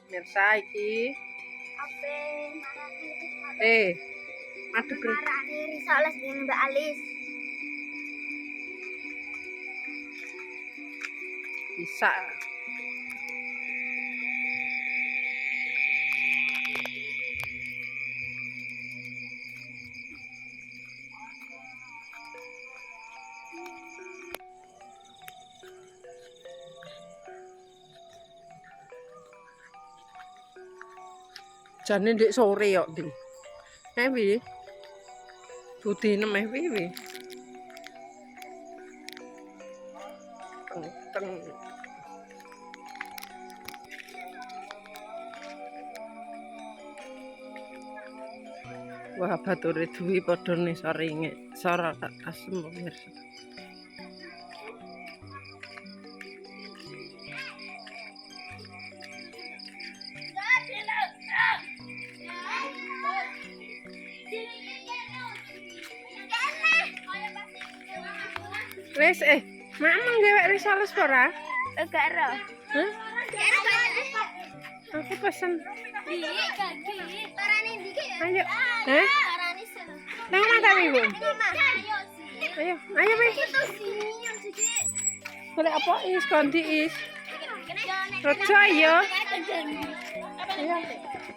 Mirsa iki. Ape Madep marani risoles dengan Mbak Alis. bisa. Jane ndek sore kok, Din. Piye? Budine meh piye? Teng. Wah, bature duwi padha ne saringe. Sora tak asem pemirsa. Wes mamang gawe risoles ora? Enggak ero. Hah? Aku pesen. Parani ndi Ayo. Hah? Parani seno. Nang mana Ibu? Ayo, ayo wes. Golek apa is ganti is. Rejo ayo. Ayo.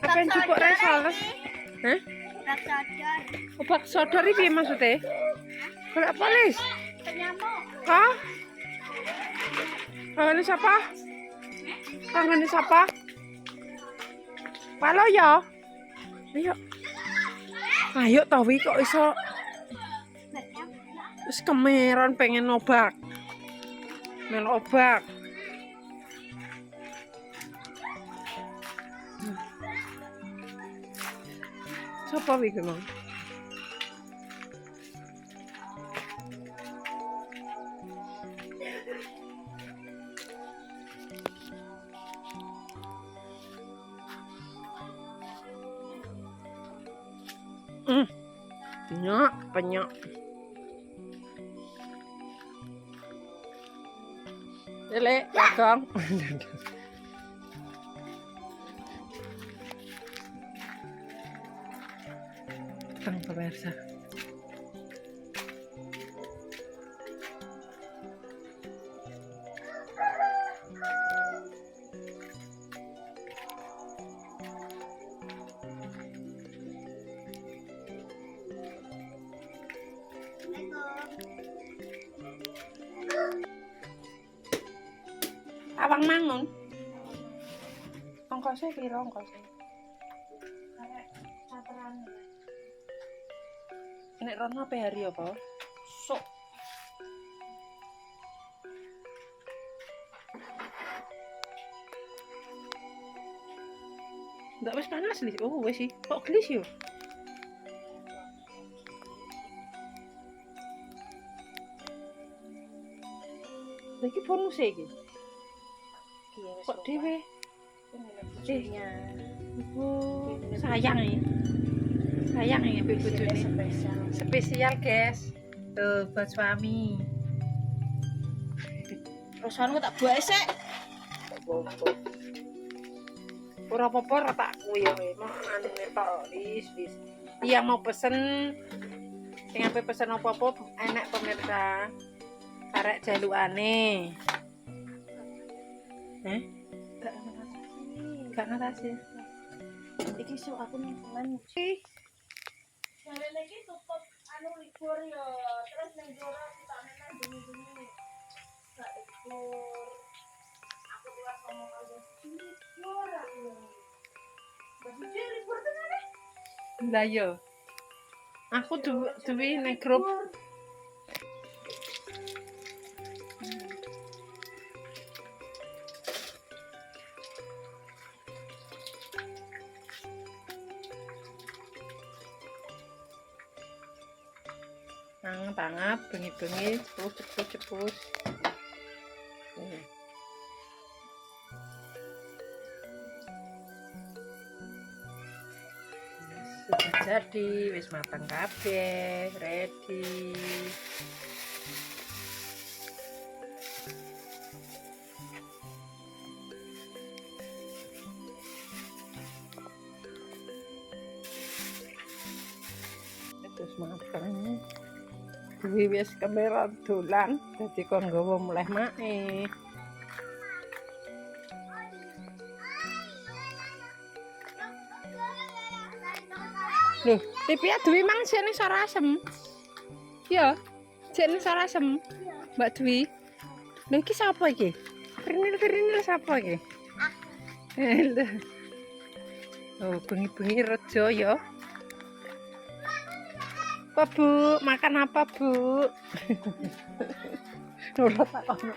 Apa yang cukup risoles? Hah? Obat sodor iki piye maksude? Golek apa lis? Penyamuk. Kah? Kangen siapa? Kangen siapa? Palo ya? Ayo. Ayo tawi kok iso. Wis kemeran pengen obak. Mel obak. Siapa iki, Mang? Penyok. Lele, lagong. Tang pemirsa. Awang mangun. Ongkose piro ongkose? Arek sateran. Nek rono apa hari apa? Sok. Ndak wis panas lis. Oh, wis sih. Kok gelis yo? Lagi bonus iki. Kok dhewe? Ibu sayang ya. Sayang ya bojone. Spesial, guys. Tuh buat suami. Rasane tak buake sik. Ora apa-apa ora tak kuwi ya, mau anu tok wis. Iya mau pesen. Sing ape pesen apa-apa enek pemirsa. Arek jalukane. Gak ngatasi. Iki sok aku nang Jare lagi tutup anu libur ya, terus ning jora kita nang bengi-bengi. Gak libur. Aku luas ngomong aja libur aku. Berarti libur tenan. Lah yo. Aku duwe ning grup. Tangap bengi-bengi cepus. Sudah jadi, wis matang kabeh, ready. mateng. Duwi wis kamera dolan, dadi kon nggawa mulih mae. Loh, TV Dwi mang jene suara asem. Ya, jene suara asem. Mbak Dwi. Lha iki sapa iki? Rinil sapa iki? Aku. Oh, bengi-bengi rejo ya. Apa Bu? Makan apa Bu? Nurut takon.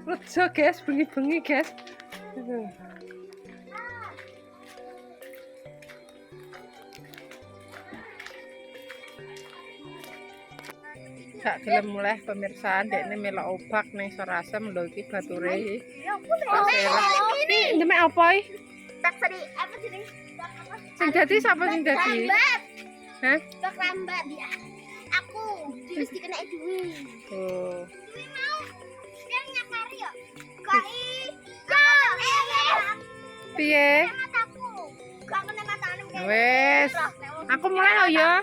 Rejo guys, bengi-bengi guys. Gak gelem mulai pemirsa, ndekne melok obak ning Sorasem lho iki bature. Ini demek apa iki? Tak seri apa jeneng? Sing dadi sapa sing dadi? Hah? Tak lambat ya. Aku wis dikena duwi. Oh. Duwi mau. Kan nyakari ya. Kai. Piye? Mataku. Gak kena matane. Wes. Aku mulai lo ya.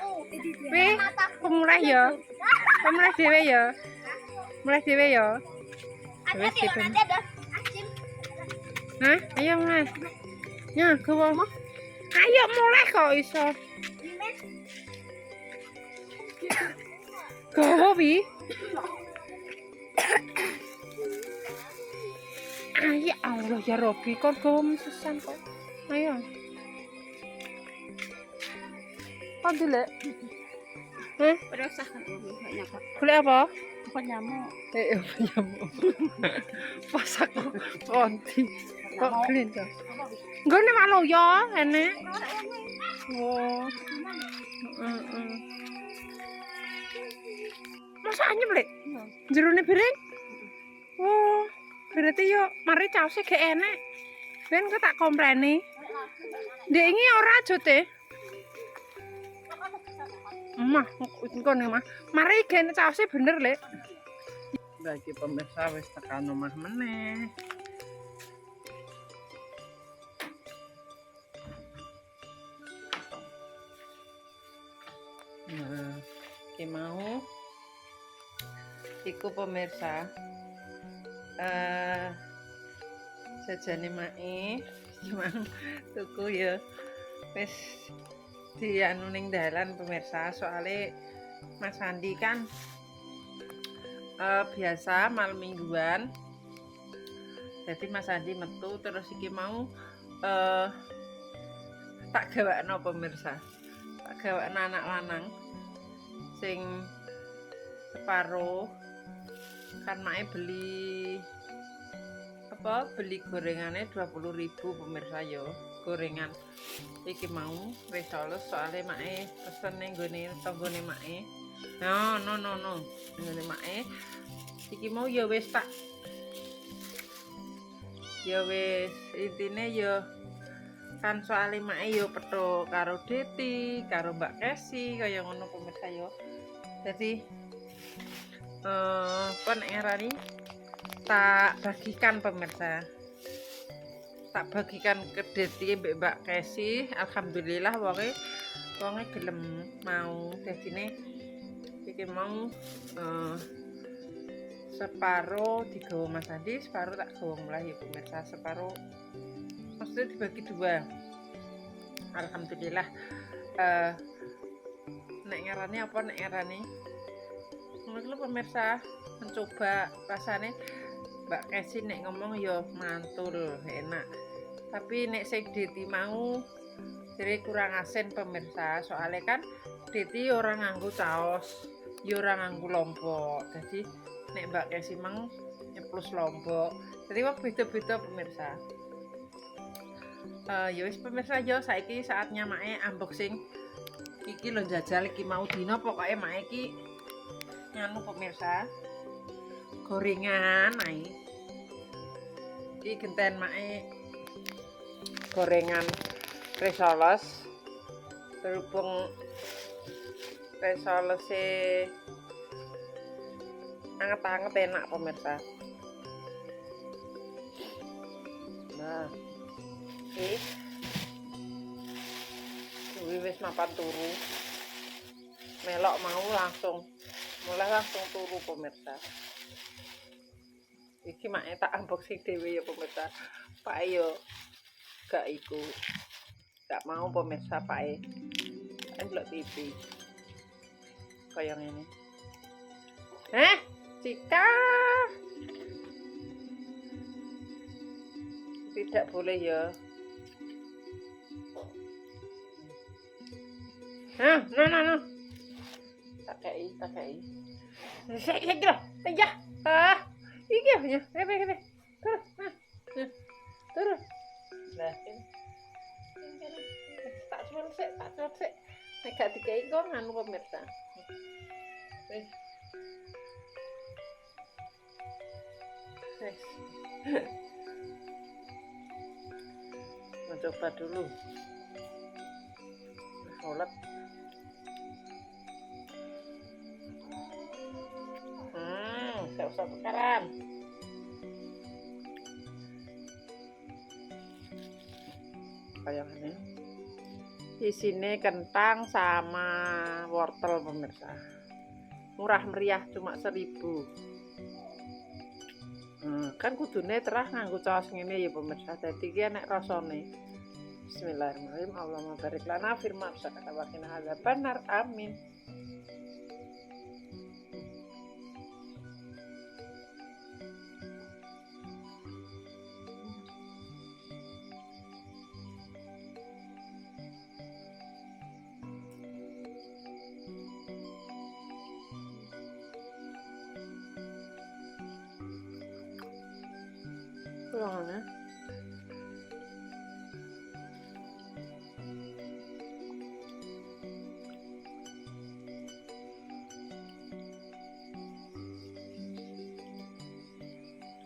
Pi, aku mulai ya. Aku mulai dhewe ya. Mulai dhewe ya. Ada di nanti ada asin. Hah? Ayo Mas. Ya, gowo. Ayo mulai kok iso. Gowo pi. Ayo Allah ya Robi kon gowo mesesan kok. Ayo. Kon dilek. Hah? Udah usah kan banyak kok. Golek apa? Bukan nyamuk. Nyamuk. Pas aku konti. Kok gelin to? Nggone malu ya, enek. Oh. Heeh. Masa anyep lek? Jerone piring? Oh, berarti yo mari caose gak enek. Ben kok tak kompreni. Ndek iki ora ajote. Mah, engko nih mah. Mari gene caose bener lek. Bagi pemirsa wis tekan omah meneh. Nah, iki mau iku pemirsa jajane mae gimana tuku ya wis dianu ning dalan pemirsa soalnya Mas Andi kan biasa malam mingguan jadi Mas Andi metu terus iki mau tak gawakno pemirsa tak gawakno anak lanang sing separuh kan mae beli gorengannya 20.000 pemirsa yo gorengan iki mau wis halus soalnya mae pesen ning gone tanggane mae no nggone mae iki mau ya wis tak ya wis intine ya kan soalnya mae yo petuk karo Deti karo Mbak Kesi kaya ngono pemirsa yo jadi kon ngarani tak bagikan pemirsa tak bagikan ke Deti Mbak Kesi alhamdulillah wonge gelem mau dadine iki mau separuh digawa Mas Andi separuh tak gawa mulai ya pemirsa separuh maksudnya dibagi dua alhamdulillah nek ngarani apa nek ngarani ngono pemirsa mencoba rasane Mbak Kesi nek ngomong ya mantul enak tapi nek sing Deti mau jadi kurang asin pemirsa soalnya kan Deti orang nganggo caos ya orang nganggo lombok jadi nek Mbak Kesi mang nyeplus lombok jadi wak beda-beda pemirsa ya wis pemirsa yo saiki saatnya mae unboxing iki lho jajal iki mau dino pokoknya mae iki nganu pemirsa gorengan ae iki genten mae gorengan risoles berhubung risolese anget-anget enak pemirsa nah Dewi wis mapan turu. Melok mau langsung turu pemirsa. Iki make tak unboxing dhewe ya pemirsa. Pak yo gak iku. Gak mau pemirsa Pak ndelok TV. Kayak ngene. Cika. Tidak boleh ya. No. Tak kei. Sik lho. Ya. Iki ya. Kene. Terus. Lah, tak cuwel sik. Nek gak dikei kok nganu pemirsa. Wis. Coba dulu. Sholat. Gak usah tukaran. Kayak ini. Isinya kentang sama wortel pemirsa. Murah meriah cuma 1.000. Kan kudune terah nganggo caos ngene ya pemirsa. Dadi iki enek rasane. Bismillahirrahmanirrahim. Allahumma barik lana firman sakata wa qina adzabannar. Amin. Mana?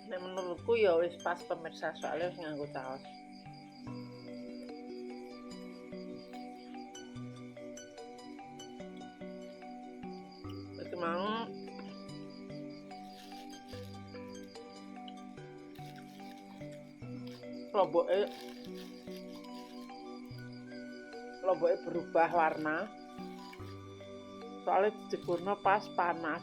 Nek menurutku ya wis pas pemirsa soalnya wis nganggo caos. Itu mau lomboknya berubah warna soalnya dijeburnya pas panas.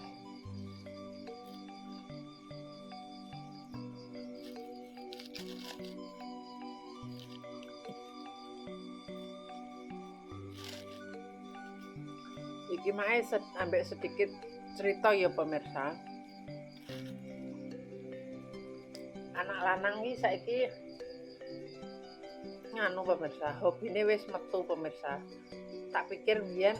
Iki mae ambek sedikit cerita ya pemirsa. Anak lanang iki saiki nganu pemirsa, hobine wis metu pemirsa. Tak pikir biyen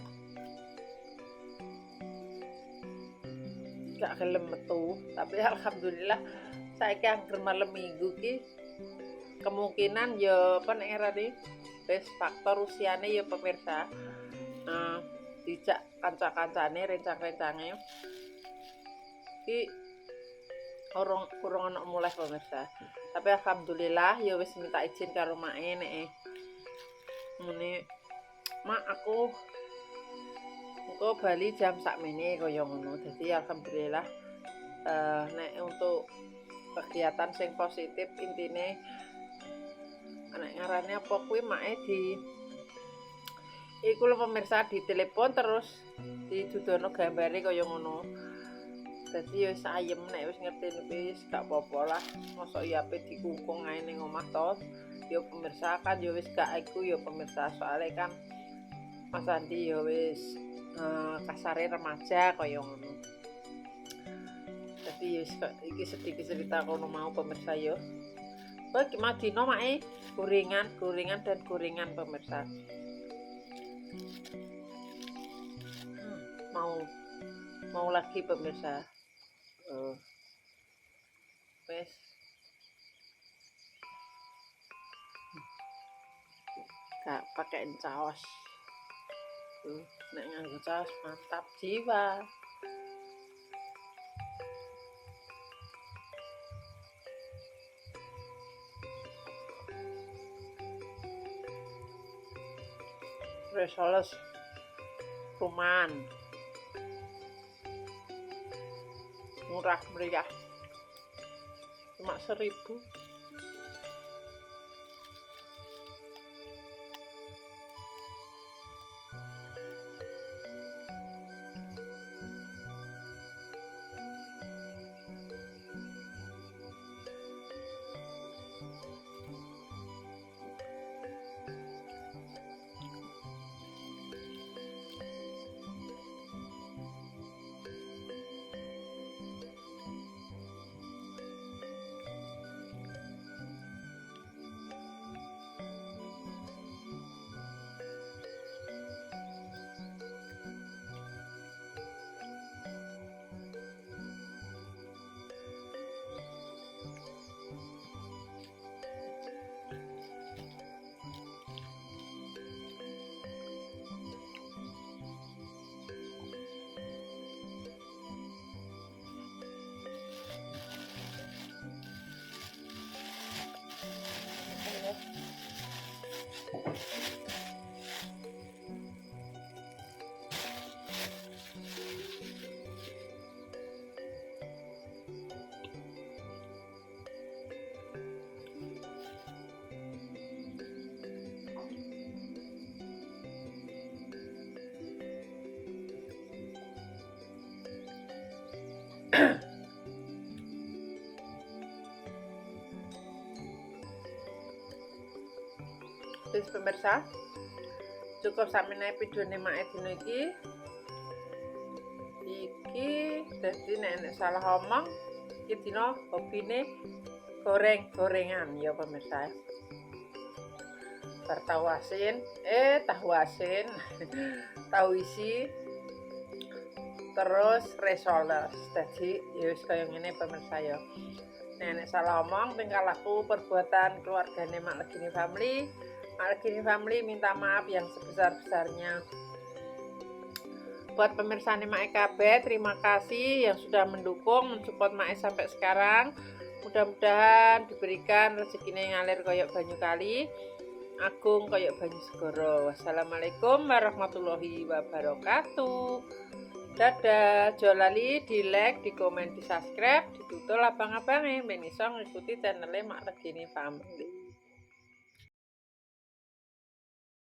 gak gelem metu, tapi alhamdulillah saiki angger malam minggu ki kemungkinan ya apa nek ngarani wis faktor usiane ya pemirsa. Dijak kanca-kancane rencang-rencange ki kurang ana mulai pemirsa. Tapi alhamdulillah ya wis minta izin karo make nek ngene. Mak aku engko bali jam sakmene kaya ngono. Dadi alhamdulillah nek untuk kegiatan sing positif intine nek ngarane apa kuwi make iku lho pemirsa ditelepon terus didudono gambare kaya ngono. Dadi ya wis ayem nek wis ngerti wis gak apa-apa lah. Mosok ya ape dikungkung ae ning omah to. Ya pemirsa kan ya wis gak iku ya pemirsa. Soale kan Mas Andi ya wis kasare remaja kaya ngono. Dadi ya iki sedikit cerita kono mau pemirsa ya. Bagi Madino mae gorengan pemirsa. Mau lagi pemirsa. Wes gak pakai caos. Nek nganggo caos mantap jiwa. Resoles kuman murah meriah cuma 1.000. Wis pemirsa, cukup sampeyan videone mak dino iki. Iki dadi nek salah omong iki dina hobine goreng-gorengan ya pemirsa. Tahu asin, tahu isi, terus risoles. Dadi ya wis kaya ngene pemirsa ya. Nek salah omong tingkah laku perbuatan keluargane Mak Legini Family. Mak Legini Family minta maaf yang sebesar-besarnya. Buat pemirsa Mak kabeh, terima kasih yang sudah mendukung, mensupport Mak sampai sekarang. Mudah-mudahan diberikan rezekine ngalir koyok banyu kali, agung koyok banyu segoro. Wassalamualaikum warahmatullahi wabarakatuh. Dadah, aja lali di like, di komen, di subscribe, ditutul abang-abange ben iso ngikuti channel Mak Legini Family.